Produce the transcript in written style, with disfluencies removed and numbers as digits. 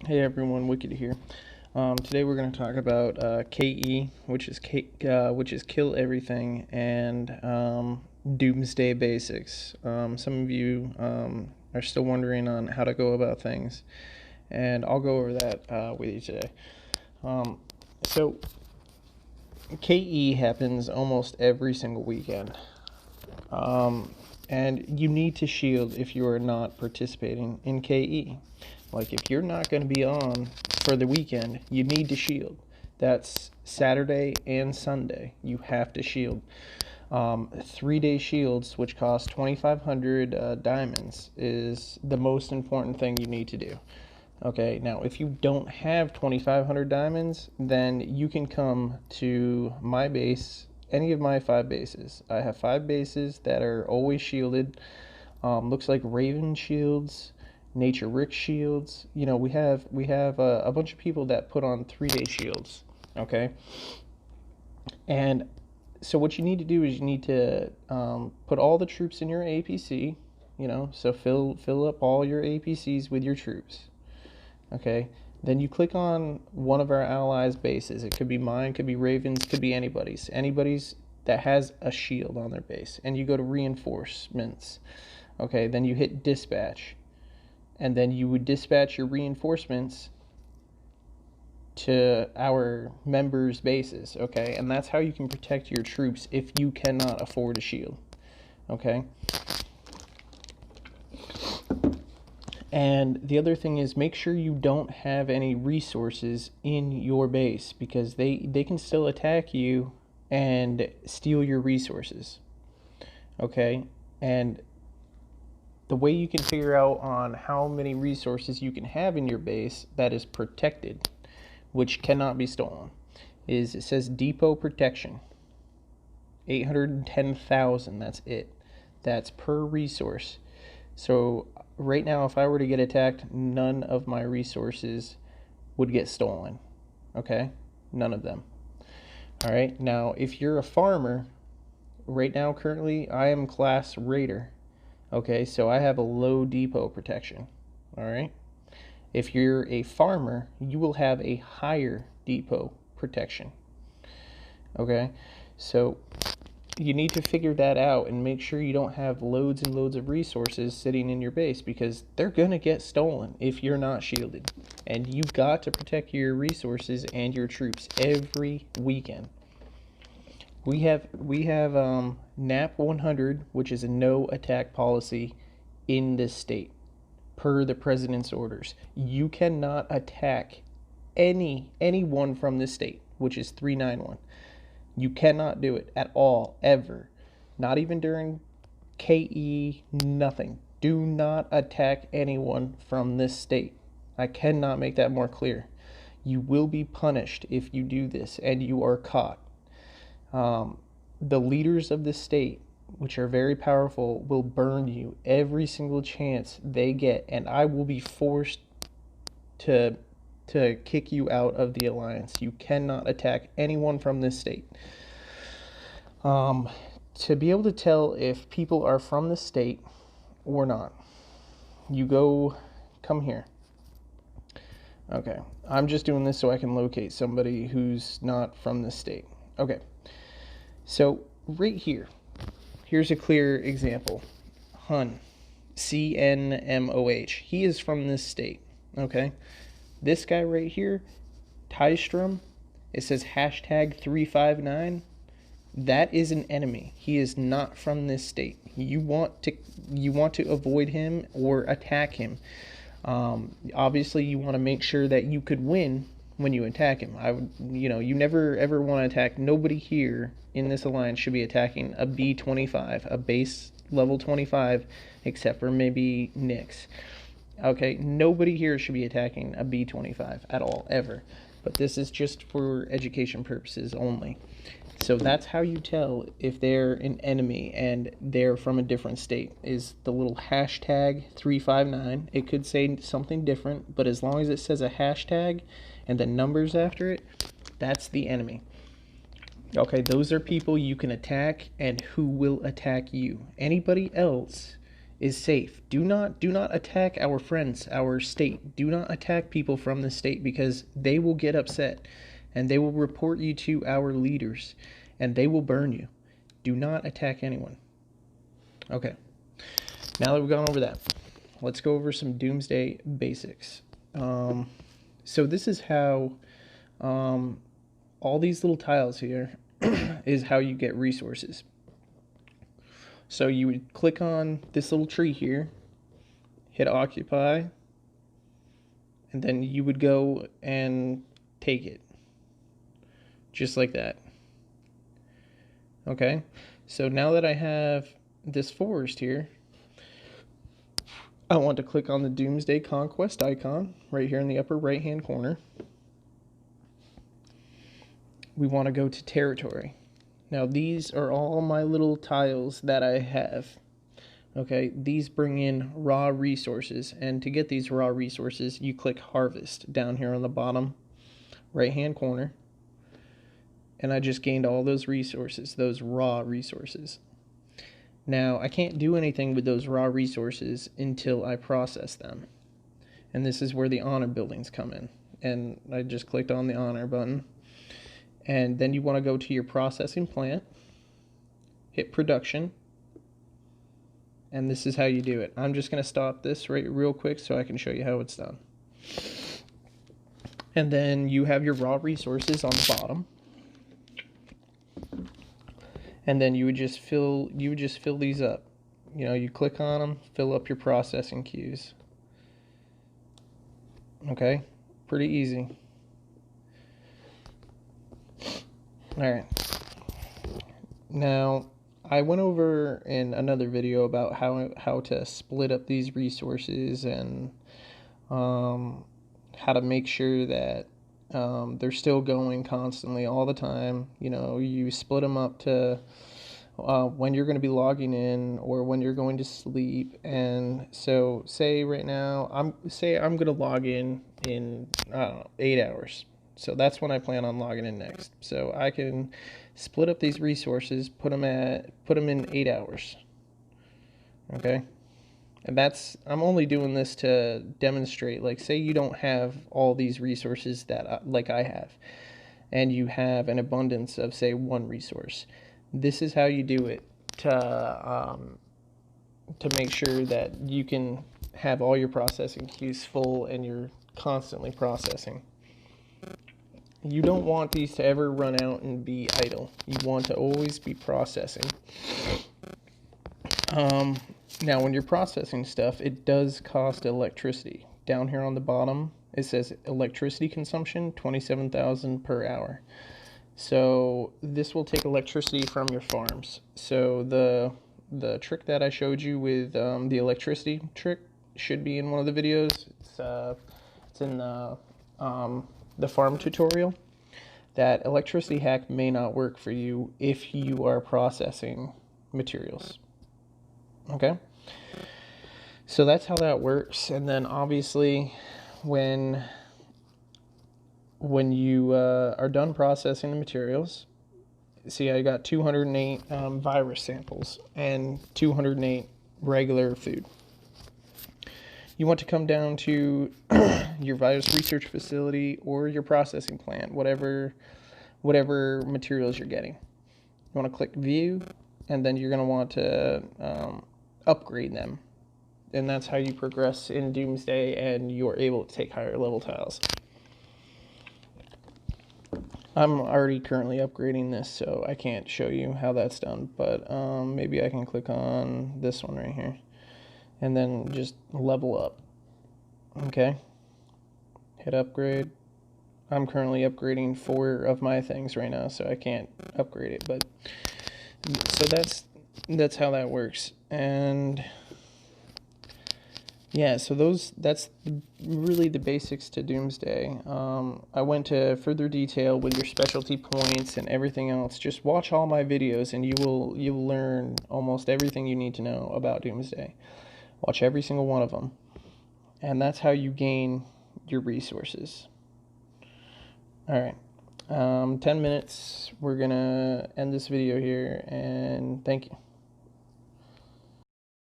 Hey everyone, Wicked here. Today we're going to talk about KE, which is Kill Everything, and Doomsday Basics. Some of you are still wondering on how to go about things, and I'll go over that with you today. So KE happens almost every single weekend, and you need to shield if you are not participating in KE. Like, if you're not going to be on for the weekend, you need to shield. That's Saturday and Sunday. You have to shield. 3-day shields, which cost 2,500 diamonds, is the most important thing you need to do. Okay, now if you don't have 2,500 diamonds, then you can come to my base, any of my 5 bases. I have 5 bases that are always shielded. Looks like Raven shields, Nature Rick shields. You know, we have a bunch of people that put on 3-day shields. Okay, and so what you need to do is you need to put all the troops in your APC. You know, so fill up all your APCs with your troops. Okay, then you click on one of our allies' bases. It could be mine, could be Raven's, could be anybody's that has a shield on their base, and you go to reinforcements. Okay, then you hit dispatch, and then you would dispatch your reinforcements to our members' bases. Okay, and that's how you can protect your troops if you cannot afford a shield. Okay, and the other thing is, make sure you don't have any resources in your base, because they can still attack you and steal your resources. Okay, and the way you can figure out on how many resources you can have in your base that is protected, which cannot be stolen, is it says depot protection. 810,000, that's it. That's per resource. So right now, if I were to get attacked, none of my resources would get stolen. Okay? None of them. All right? Now, if you're a farmer, right now, currently, I am class Raider. Okay? So I have a low depot protection. All right? If you're a farmer, you will have a higher depot protection. Okay? So you need to figure that out and make sure you don't have loads and loads of resources sitting in your base, because they're going to get stolen if you're not shielded. And you've got to protect your resources and your troops every weekend. We have NAP 100, which is a no attack policy in this state per the president's orders. You cannot attack anyone from this state, which is 391. You cannot do it at all, ever. Not even during KE, nothing. Do not attack anyone from this state. I cannot make that more clear. You will be punished if you do this and you are caught. The leaders of the state, which are very powerful, will burn you every single chance they get, and I will be forced to kick you out of the alliance. You cannot attack anyone from this state. To be able to tell if people are from the state or not, you come here. Okay, I'm just doing this so I can locate somebody who's not from the state. Okay, so right here, here's a clear example. Hun, CNMOH. He is from this state. Okay, this guy right here, Tystrom, it says #359. That is an enemy. He is not from this state. You want to avoid him or attack him. Obviously, you want to make sure that you could win when you attack him. You never ever want to attack. Nobody here in this alliance should be attacking a B25, a base level 25, except for maybe Nyx. Okay, nobody here should be attacking a B25 at all, ever. But this is just for education purposes only. So that's how you tell if they're an enemy and they're from a different state, is the little #359. It could say something different, but as long as it says a hashtag and the numbers after it, that's the enemy. Okay, those are people you can attack and who will attack you. Anybody else is safe. Do not attack our friends, our state. Do not attack people from the state, because they will get upset and they will report you to our leaders and they will burn you. Do not attack anyone. Okay. Now that we've gone over that, let's go over some Doomsday basics. So this is how all these little tiles here is how you get resources. So you would click on this little tree here, hit occupy, and then you would go and take it. Just like that. Okay, so now that I have this forest here, I want to click on the Doomsday Conquest icon right here in the upper right hand corner. We want to go to territory. Now these are all my little tiles that I have. Okay, these bring in raw resources, and to get these raw resources, you click harvest down here on the bottom right hand corner. And I just gained all those resources, those raw resources. Now, I can't do anything with those raw resources until I process them. And this is where the honor buildings come in. And I just clicked on the honor button. And then you want to go to your processing plant, hit production, and this is how you do it. I'm just going to stop this right real quick so I can show you how it's done. And then you have your raw resources on the bottom. And then you would just fill these up. You know, you click on them, fill up your processing queues. Okay? Pretty easy. All right. Now, I went over in another video about how to split up these resources and how to make sure that they're still going constantly all the time. You know, you split them up to when you're going to be logging in or when you're going to sleep. And so say right now, I'm going to log in I don't know, 8 hours. So that's when I plan on logging in next. So I can split up these resources, put them in 8 hours. Okay? And I'm only doing this to demonstrate, like, say you don't have all these resources that like I have, and you have an abundance of, say, one resource. This is how you do it to make sure that you can have all your processing queues full and you're constantly processing. You don't want these to ever run out and be idle. You want to always be processing. Now, when you're processing stuff, it does cost electricity. Down here on the bottom, it says electricity consumption, 27,000 per hour. So this will take electricity from your farms. So the trick that I showed you with the electricity trick should be in one of the videos. It's in the farm tutorial. That electricity hack may not work for you if you are processing materials. Okay? So that's how that works. And then obviously when you are done processing the materials, see, I got 208 virus samples and 208 regular food. You want to come down to your virus research facility or your processing plant, whatever materials you're getting. You want to click view, and then you're going to want to upgrade them. And that's how you progress in Doomsday, and you're able to take higher level tiles. I'm already currently upgrading this, so I can't show you how that's done, but maybe I can click on this one right here and then just level up. Okay, hit upgrade. I'm currently upgrading 4 of my things right now, so I can't upgrade it, but so that's how that works. And yeah, so that's really the basics to Doomsday. I went to further detail with your specialty points and everything else. Just watch all my videos and you'll learn almost everything you need to know about Doomsday. Watch every single one of them. And that's how you gain your resources. All right. 10 minutes. We're going to end this video here, and thank you.